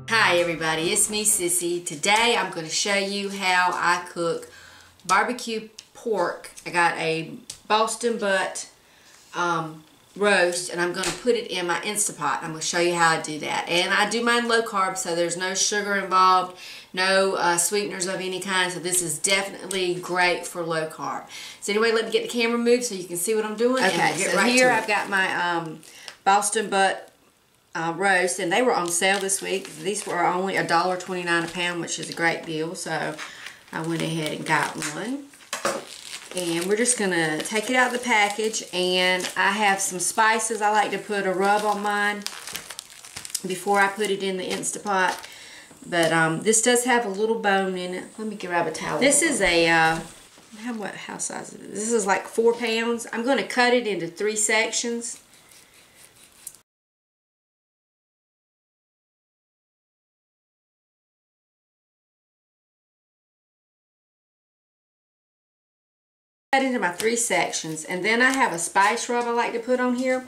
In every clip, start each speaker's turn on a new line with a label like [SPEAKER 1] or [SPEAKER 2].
[SPEAKER 1] Hi everybody, it's me Sissy. Today I'm going to show you how I cook barbecue pork. I got a Boston butt roast and I'm going to put it in my Instapot. I'm going to show you how I do that. And I do mine low carb, so there's no sugar involved, no sweeteners of any kind, so this is definitely great for low carb. So anyway, let me get the camera moved so you can see what I'm doing.
[SPEAKER 2] Okay,
[SPEAKER 1] so
[SPEAKER 2] right
[SPEAKER 1] here I've got my Boston butt roast, and they were on sale this week. These were only $1.29 a pound, which is a great deal, so I went ahead and got one. And we're just going to take it out of the package, and I have some spices. I like to put a rub on mine before I put it in the Instapot, but this does have a little bone in it. Let me grab a towel. This is a how size is it? This is like 4 pounds. I'm going to cut it into 3 sections. Cut into my 3 sections, and then I have a spice rub I like to put on here,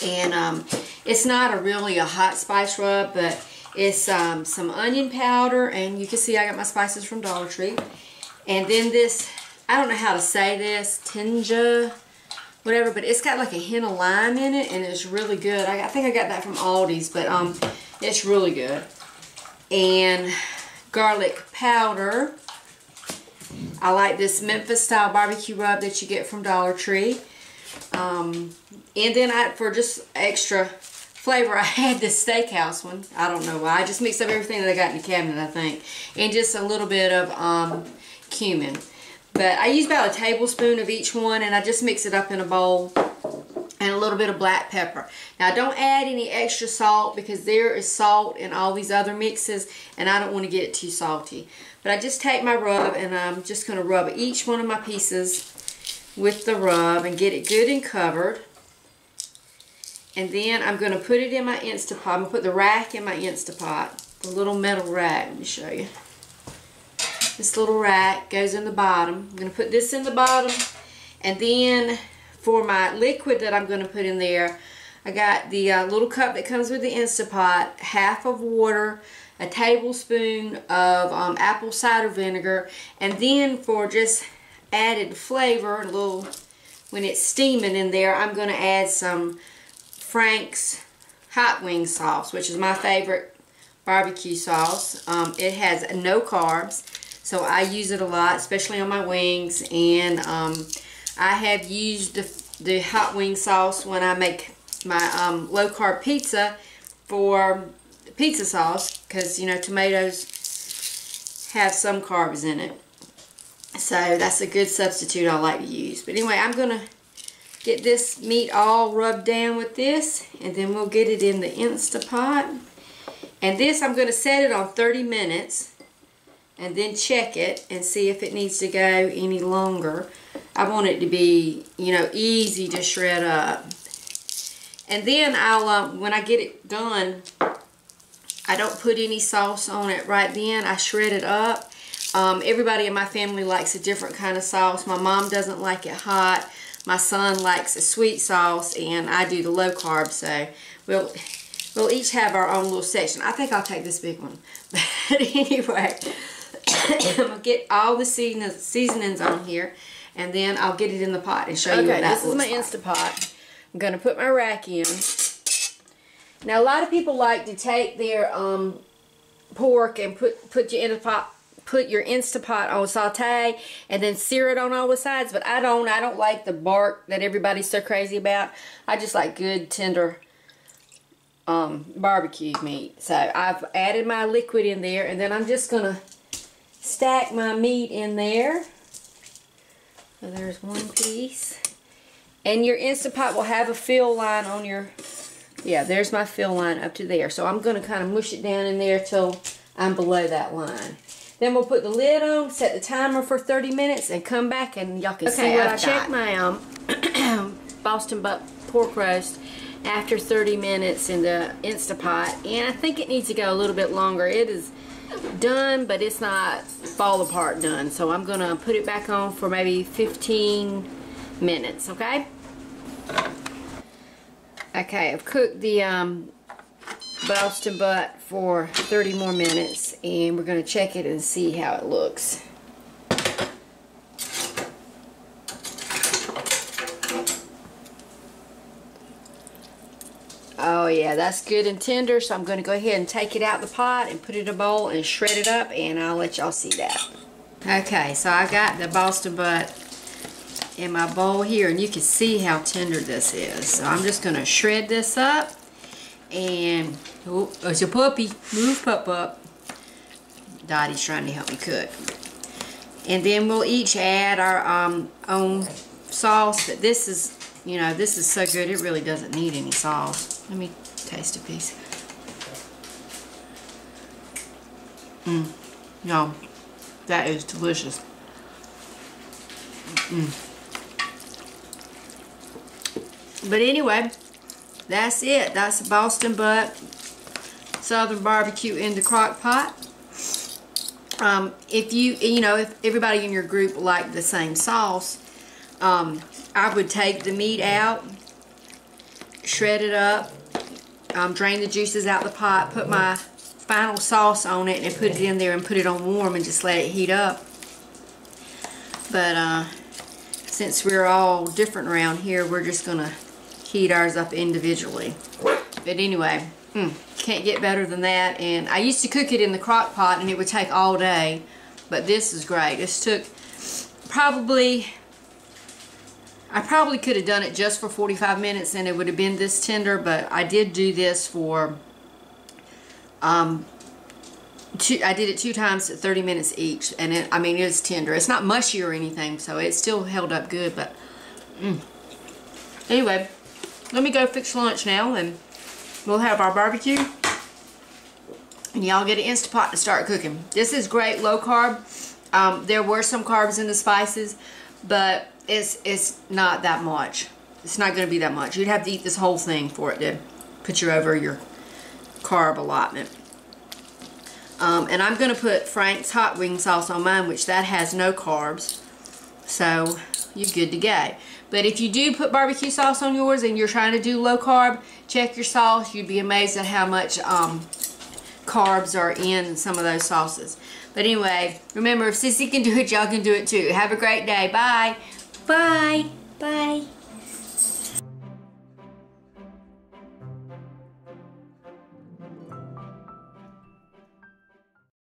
[SPEAKER 1] and it's not really a hot spice rub, but it's some onion powder, and you can see I got my spices from Dollar Tree, and then this, I don't know how to say this, tinja, whatever, but it's got like a hint of lime in it, and it's really good. I think I got that from Aldi's, but it's really good. And garlic powder. I like this Memphis style barbecue rub that you get from Dollar Tree. And then for just extra flavor, I had this steakhouse one. I don't know why. I just mixed up everything that I got in the cabinet, I think. And just a little bit of cumin. But I use about a tablespoon of each one, and I just mix it up in a bowl. And a little bit of black pepper. Now don't add any extra salt because there is salt in all these other mixes, and I don't want to get it too salty. But I just take my rub, and I'm just going to rub each one of my pieces with the rub and get it good and covered. And then I'm going to put it in my Instapot. I'm going to put the rack in my Instapot, the little metal rack. Let me show you. This little rack goes in the bottom. I'm going to put this in the bottom, and then for my liquid that I'm going to put in there, I got the little cup that comes with the Instapot, half of water, a tablespoon of apple cider vinegar, and then for just added flavor, a little, when it's steaming in there, I'm going to add some Frank's hot wing sauce, which is my favorite barbecue sauce. It has no carbs, so I use it a lot, especially on my wings, and I have used the hot wing sauce when I make my low carb pizza for pizza sauce, because you know tomatoes have some carbs in it, so that's a good substitute I like to use. But anyway, I'm gonna get this meat all rubbed down with this, and then we'll get it in the Instapot. And this, I'm gonna set it on 30 minutes and then check it and see if it needs to go any longer. I want it to be, you know, easy to shred up. And then I'll, when I get it done, I don't put any sauce on it right then. I shred it up. Everybody in my family likes a different kind of sauce. My mom doesn't like it hot. My son likes a sweet sauce, and I do the low carb, so we'll each have our own little section. I think I'll take this big one. But anyway, I'm going to get all the seasonings on here, and then I'll get it in the pot and show you what that looks like. Okay, this is my Instapot. I'm going to put my rack in. Now, a lot of people like to take their pork and put your Instapot on saute and then sear it on all the sides, but I don't like the bark that everybody's so crazy about. I just like good, tender barbecue meat. So I've added my liquid in there, and then I'm just going to stack my meat in there. So there's one piece. And your Instapot will have a fill line on your, yeah, there's my fill line up to there. So I'm going to kind of mush it down in there till I'm below that line. Then we'll put the lid on, set the timer for 30 minutes, and come back and y'all can see what I got. Checked my Boston butt pork roast after 30 minutes in the Instapot, and I think it needs to go a little bit longer. It is done, but it's not fall apart done. So I'm going to put it back on for maybe 15 minutes, okay? Okay, I've cooked the Boston butt for 30 more minutes, and we're going to check it and see how it looks. Oh yeah, that's good and tender, so I'm going to go ahead and take it out the pot and put it in a bowl and shred it up, and I'll let y'all see that. Okay, so I got the Boston butt in my bowl here, and you can see how tender this is. So I'm just going to shred this up, and oh, it's a puppy. Move, pup up. Dottie's trying to help me cook. And then we'll each add our own sauce, but this is, you know, this is so good, it really doesn't need any sauce. Let me taste a piece. No, that is delicious. But anyway, that's it. That's the Boston butt Southern barbecue in the crock pot. If if everybody in your group liked the same sauce, I would take the meat out, shred it up, drain the juices out the pot, put my final sauce on it, and put it in there and put it on warm and just let it heat up. But since we're all different around here, we're just going to heat ours up individually. But anyway, can't get better than that. And I used to cook it in the crock pot and it would take all day, but this is great. This took I probably could have done it just for 45 minutes and it would have been this tender, but I did do this for I did it 2 times at 30 minutes each, and it's tender. It's not mushy or anything, so it still held up good. But anyway, let me go fix lunch now, and we'll have our barbecue, and y'all get an Instapot to start cooking. This is great low carb. There were some carbs in the spices, but it's not that much. It's not going to be that much. You'd have to eat this whole thing for it to put you over your carb allotment. And I'm going to put Frank's hot wing sauce on mine, which that has no carbs, so you're good to go. But if you do put barbecue sauce on yours and you're trying to do low carb, check your sauce. You'd be amazed at how much carbs are in some of those sauces. But anyway, remember, if Sissy can do it, y'all can do it too. Have a great day. Bye. Bye. Bye.